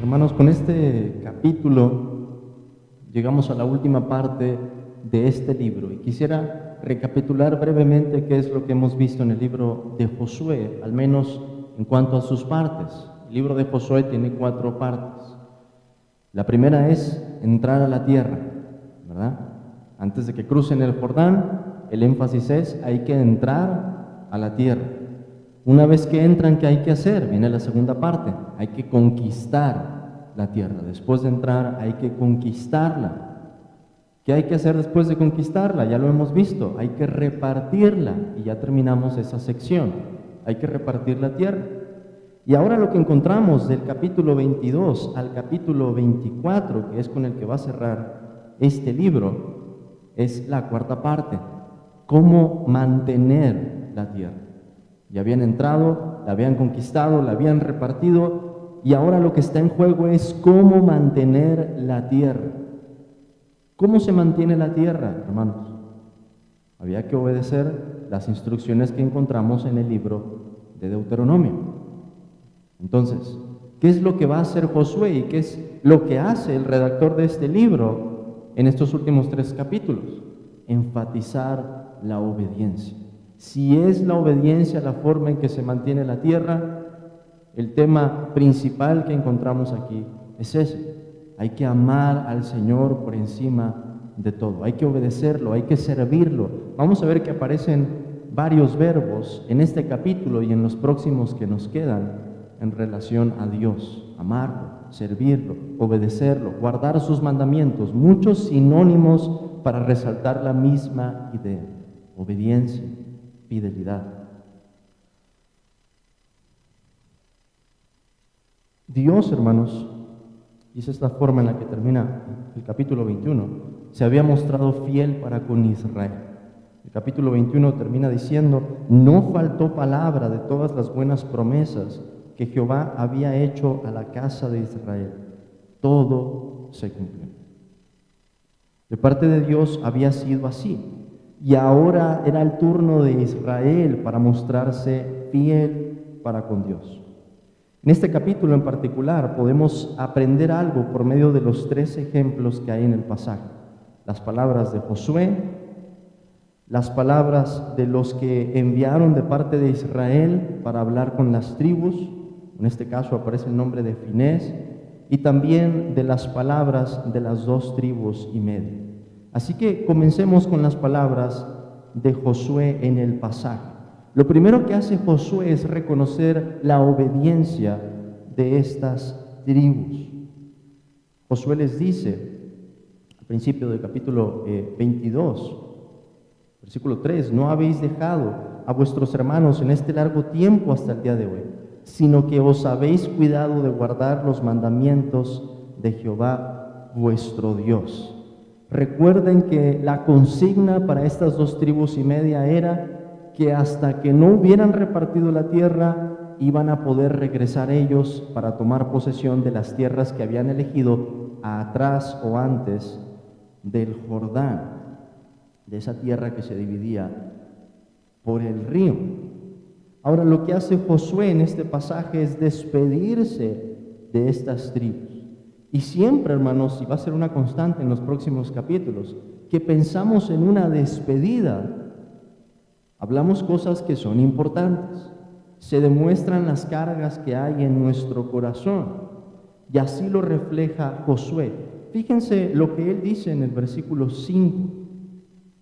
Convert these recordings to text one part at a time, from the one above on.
Hermanos, con este capítulo llegamos a la última parte de este libro y quisiera recapitular brevemente qué es lo que hemos visto en el libro de Josué, al menos en cuanto a sus partes. El libro de Josué tiene 4 partes. La primera es entrar a la tierra, ¿verdad? Antes de que crucen el Jordán, el énfasis es hay que entrar a la tierra. Una vez que entran, ¿qué hay que hacer? Viene la segunda parte, hay que conquistar la tierra. Después de entrar, hay que conquistarla. ¿Qué hay que hacer después de conquistarla? Ya lo hemos visto, hay que repartirla. Y ya terminamos esa sección, hay que repartir la tierra. Y ahora lo que encontramos del capítulo 22 al capítulo 24, que es con el que va a cerrar este libro, es la cuarta parte, cómo mantener la tierra. Ya habían entrado, la habían conquistado, la habían repartido, y ahora lo que está en juego es cómo mantener la tierra. ¿Cómo se mantiene la tierra, hermanos? Había que obedecer las instrucciones que encontramos en el libro de Deuteronomio. Entonces, ¿qué es lo que va a hacer Josué y qué es lo que hace el redactor de este libro en estos últimos 3 capítulos? Enfatizar la obediencia. Si es la obediencia la forma en que se mantiene la tierra, el tema principal que encontramos aquí es ese. Hay que amar al Señor por encima de todo. Hay que obedecerlo, hay que servirlo. Vamos a ver que aparecen varios verbos en este capítulo y en los próximos que nos quedan en relación a Dios. Amarlo, servirlo, obedecerlo, guardar sus mandamientos. Muchos sinónimos para resaltar la misma idea. Obediencia, fidelidad. Dios, hermanos, y esa es la forma en la que termina el capítulo 21, se había mostrado fiel para con Israel. El capítulo 21 termina diciendo, no faltó palabra de todas las buenas promesas que Jehová había hecho a la casa de Israel. Todo se cumplió. De parte de Dios había sido así. Y ahora era el turno de Israel para mostrarse fiel para con Dios. En este capítulo en particular podemos aprender algo por medio de los 3 ejemplos que hay en el pasaje. Las palabras de Josué, las palabras de los que enviaron de parte de Israel para hablar con las tribus, en este caso aparece el nombre de Finés, y también de las palabras de las 2 tribus y media. Así que comencemos con las palabras de Josué en el pasaje. Lo primero que hace Josué es reconocer la obediencia de estas tribus. Josué les dice, al principio del capítulo 22, versículo 3, no habéis dejado a vuestros hermanos en este largo tiempo hasta el día de hoy, sino que os habéis cuidado de guardar los mandamientos de Jehová vuestro Dios. Recuerden que la consigna para estas 2 tribus y media era que hasta que no hubieran repartido la tierra, iban a poder regresar ellos para tomar posesión de las tierras que habían elegido atrás o antes del Jordán, de esa tierra que se dividía por el río. Ahora, lo que hace Josué en este pasaje es despedirse de estas tribus. Y siempre, hermanos, y va a ser una constante en los próximos capítulos, que pensamos en una despedida, hablamos cosas que son importantes, se demuestran las cargas que hay en nuestro corazón, y así lo refleja Josué. Fíjense lo que él dice en el versículo 5.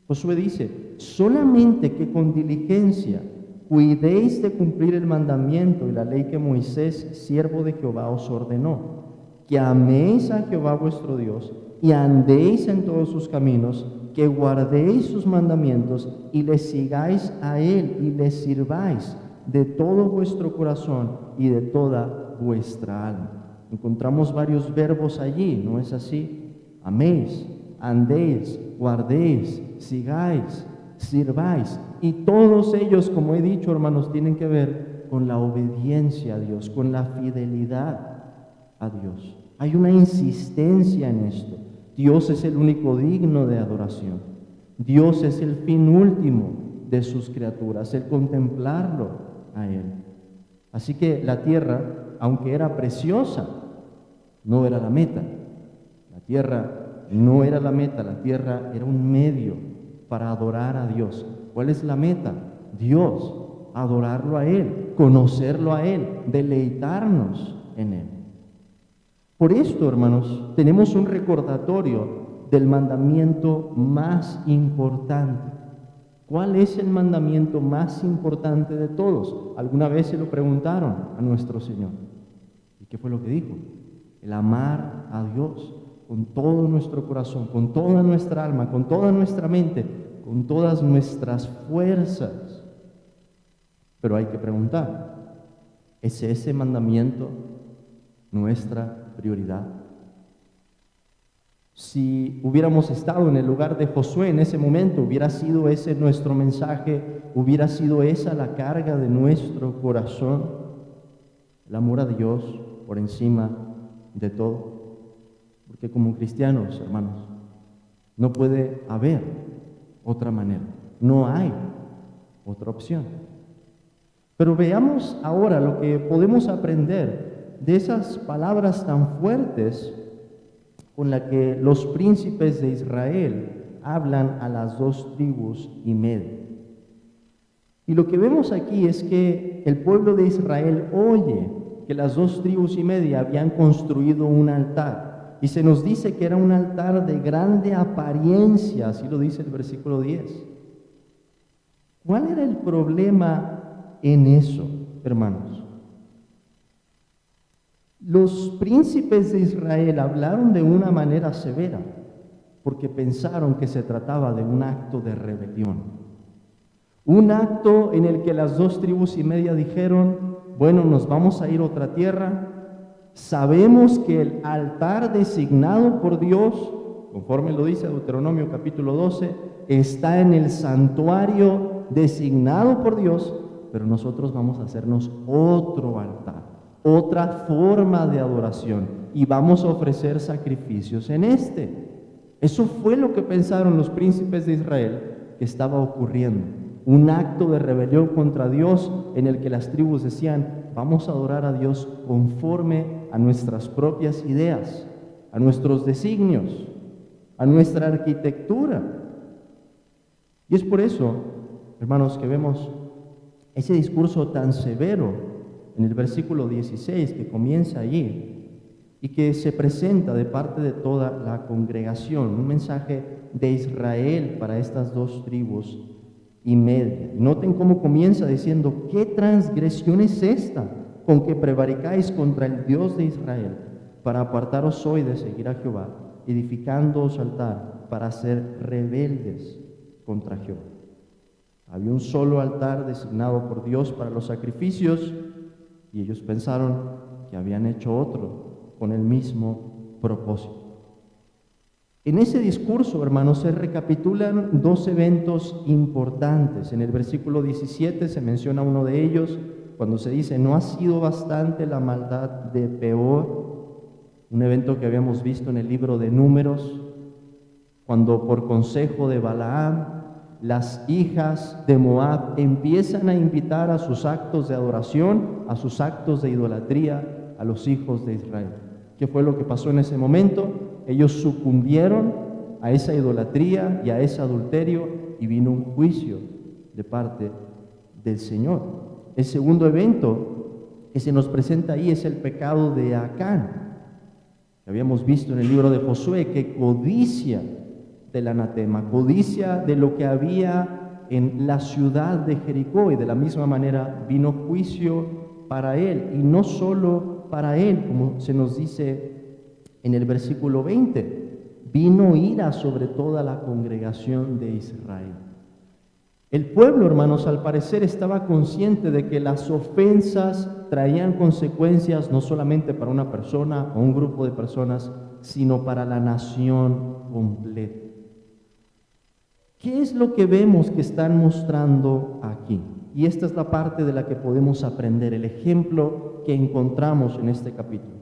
Josué dice, solamente que con diligencia cuidéis de cumplir el mandamiento y la ley que Moisés, siervo de Jehová, os ordenó, que améis a Jehová vuestro Dios y andéis en todos sus caminos, que guardéis sus mandamientos y le sigáis a Él y le sirváis de todo vuestro corazón y de toda vuestra alma. Encontramos varios verbos allí, ¿no es así? Améis, andéis, guardéis, sigáis, sirváis. Y todos ellos, como he dicho, hermanos, tienen que ver con la obediencia a Dios, con la fidelidad a Dios. Hay una insistencia en esto. Dios es el único digno de adoración. Dios es el fin último de sus criaturas, el contemplarlo a Él. Así que la tierra, aunque era preciosa, no era la meta. La tierra no era la meta, la tierra era un medio para adorar a Dios. ¿Cuál es la meta? Dios, adorarlo a Él, conocerlo a Él, deleitarnos en Él. Por esto, hermanos, tenemos un recordatorio del mandamiento más importante. ¿Cuál es el mandamiento más importante de todos? Alguna vez se lo preguntaron a nuestro Señor. ¿Y qué fue lo que dijo? El amar a Dios con todo nuestro corazón, con toda nuestra alma, con toda nuestra mente, con todas nuestras fuerzas. Pero hay que preguntar, ¿es ese mandamiento nuestra prioridad? Si hubiéramos estado en el lugar de Josué en ese momento, hubiera sido ese nuestro mensaje, hubiera sido esa la carga de nuestro corazón, el amor a Dios por encima de todo. Porque como cristianos, hermanos, no puede haber otra manera, no hay otra opción. Pero veamos ahora lo que podemos aprender de esas palabras tan fuertes con las que los príncipes de Israel hablan a las 2,5 tribus. Y lo que vemos aquí es que el pueblo de Israel oye que las 2,5 tribus habían construido un altar. Y se nos dice que era un altar de grande apariencia, así lo dice el versículo 10. ¿Cuál era el problema en eso, hermanos? Los príncipes de Israel hablaron de una manera severa, porque pensaron que se trataba de un acto de rebelión. Un acto en el que las 2,5 tribus dijeron, bueno, nos vamos a ir a otra tierra. Sabemos que el altar designado por Dios, conforme lo dice Deuteronomio capítulo 12, está en el santuario designado por Dios, pero nosotros vamos a hacernos otro altar, otra forma de adoración, y vamos a ofrecer sacrificios en este. Eso fue lo que pensaron los príncipes de Israel que estaba ocurriendo. Un acto de rebelión contra Dios en el que las tribus decían, vamos a adorar a Dios conforme a nuestras propias ideas, a nuestros designios, a nuestra arquitectura. Y es por eso, hermanos, que vemos ese discurso tan severo en el versículo 16 que comienza allí y que se presenta de parte de toda la congregación, un mensaje de Israel para estas 2,5 tribus. Noten cómo comienza diciendo, ¿qué transgresión es esta con que prevaricáis contra el Dios de Israel para apartaros hoy de seguir a Jehová, edificándoos altar para ser rebeldes contra Jehová? Había un solo altar designado por Dios para los sacrificios y ellos pensaron que habían hecho otro con el mismo propósito. En ese discurso, hermanos, se recapitulan 2 eventos importantes. En el versículo 17 se menciona uno de ellos, cuando se dice, no ha sido bastante la maldad de Peor, un evento que habíamos visto en el libro de Números, cuando por consejo de Balaam, las hijas de Moab empiezan a invitar a sus actos de adoración, a sus actos de idolatría, a los hijos de Israel. ¿Qué fue lo que pasó en ese momento? Ellos sucumbieron a esa idolatría y a ese adulterio y vino un juicio de parte del Señor. El segundo evento que se nos presenta ahí es el pecado de Acán, que habíamos visto en el libro de Josué, que codicia del anatema, codicia de lo que había en la ciudad de Jericó, y de la misma manera vino juicio para él, y no solo para él, como se nos dice en el versículo 20, vino ira sobre toda la congregación de Israel. El pueblo, hermanos, al parecer estaba consciente de que las ofensas traían consecuencias no solamente para una persona o un grupo de personas, sino para la nación completa. ¿Qué es lo que vemos que están mostrando aquí? Y esta es la parte de la que podemos aprender, el ejemplo que encontramos en este capítulo.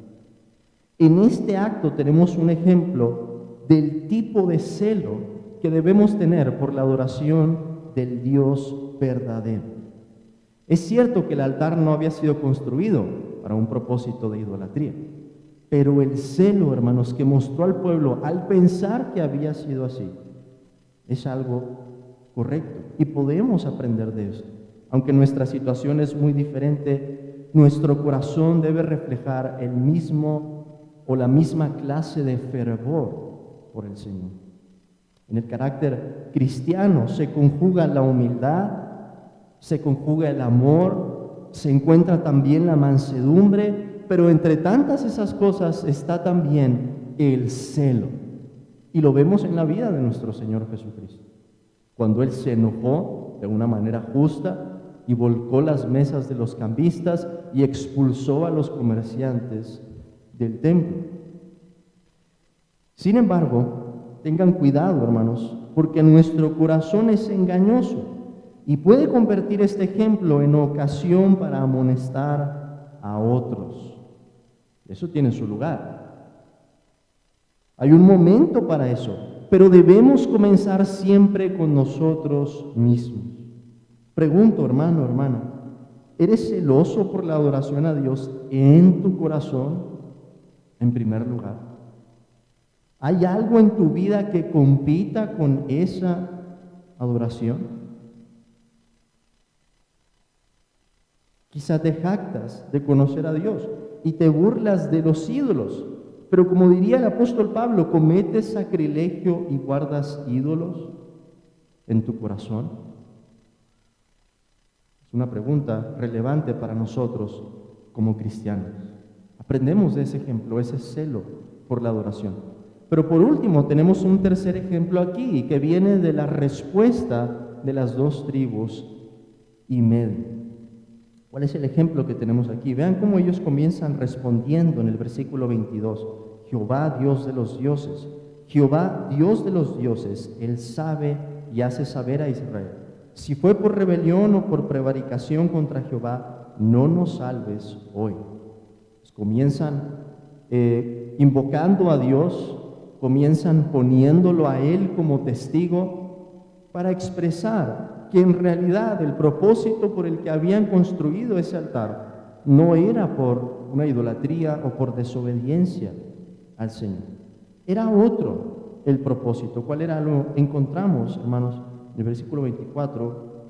En este acto tenemos un ejemplo del tipo de celo que debemos tener por la adoración del Dios verdadero. Es cierto que el altar no había sido construido para un propósito de idolatría, Pero el celo, hermanos, que mostró al pueblo al pensar que había sido así, es algo correcto y podemos aprender de esto. Aunque nuestra situación es muy diferente, nuestro corazón debe reflejar el mismo o la misma clase de fervor por el Señor. En el carácter cristiano se conjuga la humildad, se conjuga el amor, se encuentra también la mansedumbre, pero entre tantas esas cosas está también el celo. Y lo vemos en la vida de nuestro Señor Jesucristo. Cuando Él se enojó de una manera justa y volcó las mesas de los cambistas y expulsó a los comerciantes del templo. Sin embargo, tengan cuidado, hermanos, porque nuestro corazón es engañoso y puede convertir este ejemplo en ocasión para amonestar a otros. Eso tiene su lugar. Hay un momento para eso, pero debemos comenzar siempre con nosotros mismos. Pregunto, hermano, hermana, ¿eres celoso por la adoración a Dios en tu corazón? En primer lugar, ¿hay algo en tu vida que compita con esa adoración? Quizá te jactas de conocer a Dios y te burlas de los ídolos, pero como diría el apóstol Pablo, ¿cometes sacrilegio y guardas ídolos en tu corazón? Es una pregunta relevante para nosotros como cristianos. Aprendemos de ese ejemplo, ese celo por la adoración. Pero por último tenemos un tercer ejemplo aquí que viene de la respuesta de las 2 tribus y media. ¿Cuál es el ejemplo que tenemos aquí? Vean cómo ellos comienzan respondiendo en el versículo 22. Jehová, Dios de los dioses. Jehová, Dios de los dioses, Él sabe y hace saber a Israel. Si fue por rebelión o por prevaricación contra Jehová, no nos salves hoy. Pues comienzan invocando a Dios, comienzan poniéndolo a Él como testigo para expresar que en realidad el propósito por el que habían construido ese altar no era por una idolatría o por desobediencia al Señor. Era otro el propósito. ¿Cuál era? Lo encontramos, hermanos, en el versículo 24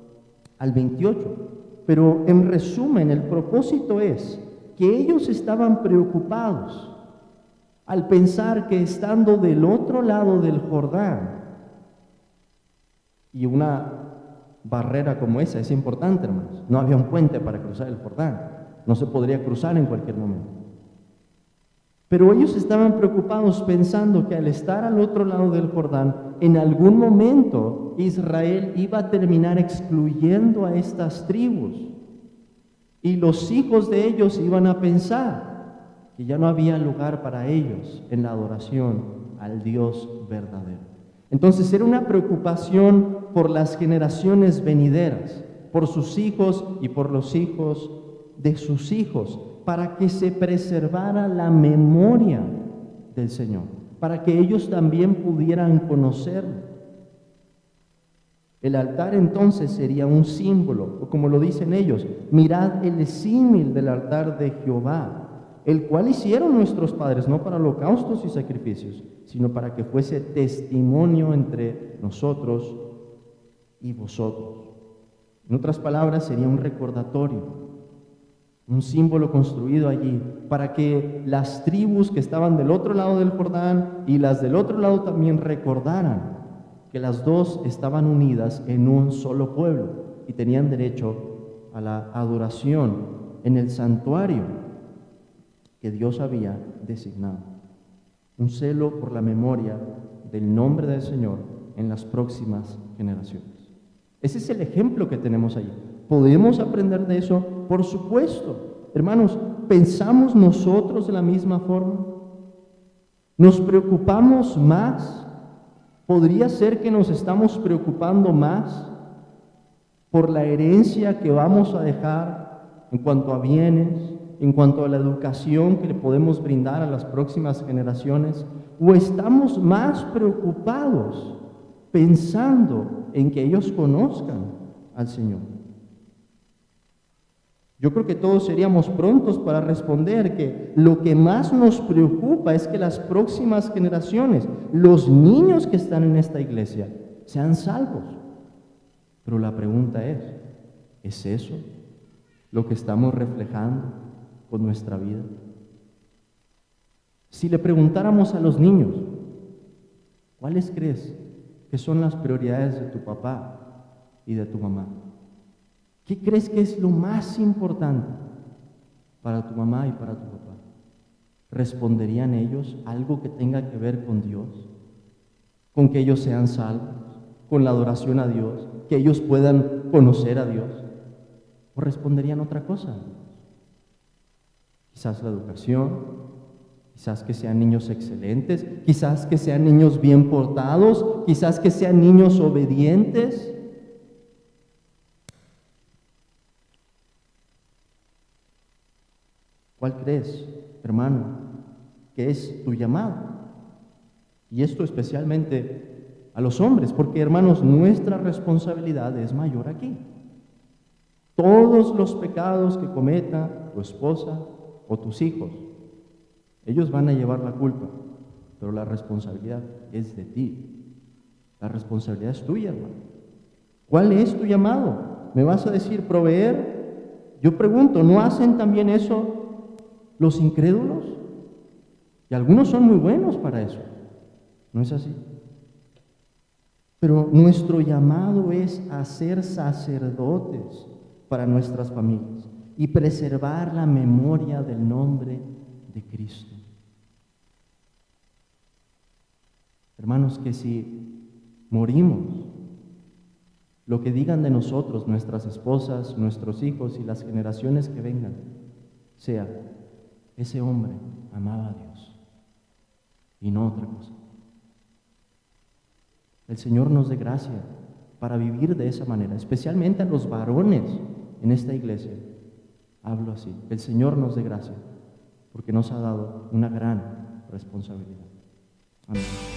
al 28. Pero en resumen, el propósito es que ellos estaban preocupados al pensar que estando del otro lado del Jordán, y una barrera como esa es importante, hermanos. No había un puente para cruzar el Jordán. No se podría cruzar en cualquier momento. Pero ellos estaban preocupados pensando que al estar al otro lado del Jordán, en algún momento Israel iba a terminar excluyendo a estas tribus. Y los hijos de ellos iban a pensar que ya no había lugar para ellos en la adoración al Dios verdadero. Entonces era una preocupación por las generaciones venideras, por sus hijos y por los hijos de sus hijos, para que se preservara la memoria del Señor, para que ellos también pudieran conocerlo. El altar entonces sería un símbolo, o como lo dicen ellos, mirad el símil del altar de Jehová, el cual hicieron nuestros padres, no para holocaustos y sacrificios, sino para que fuese testimonio entre nosotros y vosotros. En otras palabras, sería un recordatorio, un símbolo construido allí, para que las tribus que estaban del otro lado del Jordán y las del otro lado también recordaran que las dos estaban unidas en un solo pueblo y tenían derecho a la adoración en el santuario que Dios había designado. Un celo por la memoria del nombre del Señor en las próximas generaciones. Ese es el ejemplo que tenemos allí. ¿Podemos aprender de eso? Por supuesto. Hermanos, ¿pensamos nosotros de la misma forma? ¿Nos preocupamos más? ¿Podría ser que nos estamos preocupando más por la herencia que vamos a dejar en cuanto a bienes, en cuanto a la educación que le podemos brindar a las próximas generaciones? ¿O estamos más preocupados pensando en que ellos conozcan al Señor? Yo creo que todos seríamos prontos para responder que lo que más nos preocupa es que las próximas generaciones, los niños que están en esta iglesia, sean salvos. Pero la pregunta ¿es eso lo que estamos reflejando con nuestra vida? Si le preguntáramos a los niños, ¿cuáles crees que son las prioridades de tu papá y de tu mamá? ¿Qué crees que es lo más importante para tu mamá y para tu papá? ¿Responderían ellos algo que tenga que ver con Dios? ¿Con que ellos sean salvos? ¿Con la adoración a Dios? ¿Que ellos puedan conocer a Dios? ¿O responderían otra cosa? Quizás la educación, quizás que sean niños excelentes, quizás que sean niños bien portados, quizás que sean niños obedientes. ¿Cuál crees, hermano, que es tu llamado? Y esto especialmente a los hombres, porque, hermanos, nuestra responsabilidad es mayor aquí. Todos los pecados que cometa tu esposa o tus hijos, ellos van a llevar la culpa, pero la responsabilidad es de ti. La responsabilidad es tuya, hermano. ¿Cuál es tu llamado? ¿Me vas a decir proveer? Yo pregunto, ¿no hacen también eso los incrédulos? Y algunos son muy buenos para eso. ¿No es así? Pero nuestro llamado es a ser sacerdotes para nuestras familias y preservar la memoria del nombre de Cristo. Hermanos, que si morimos, lo que digan de nosotros, nuestras esposas, nuestros hijos y las generaciones que vengan, sea: ese hombre amaba a Dios y no otra cosa. El Señor nos dé gracia para vivir de esa manera, especialmente a los varones en esta iglesia. Hablo así. El Señor nos dé gracia porque nos ha dado una gran responsabilidad. Amén.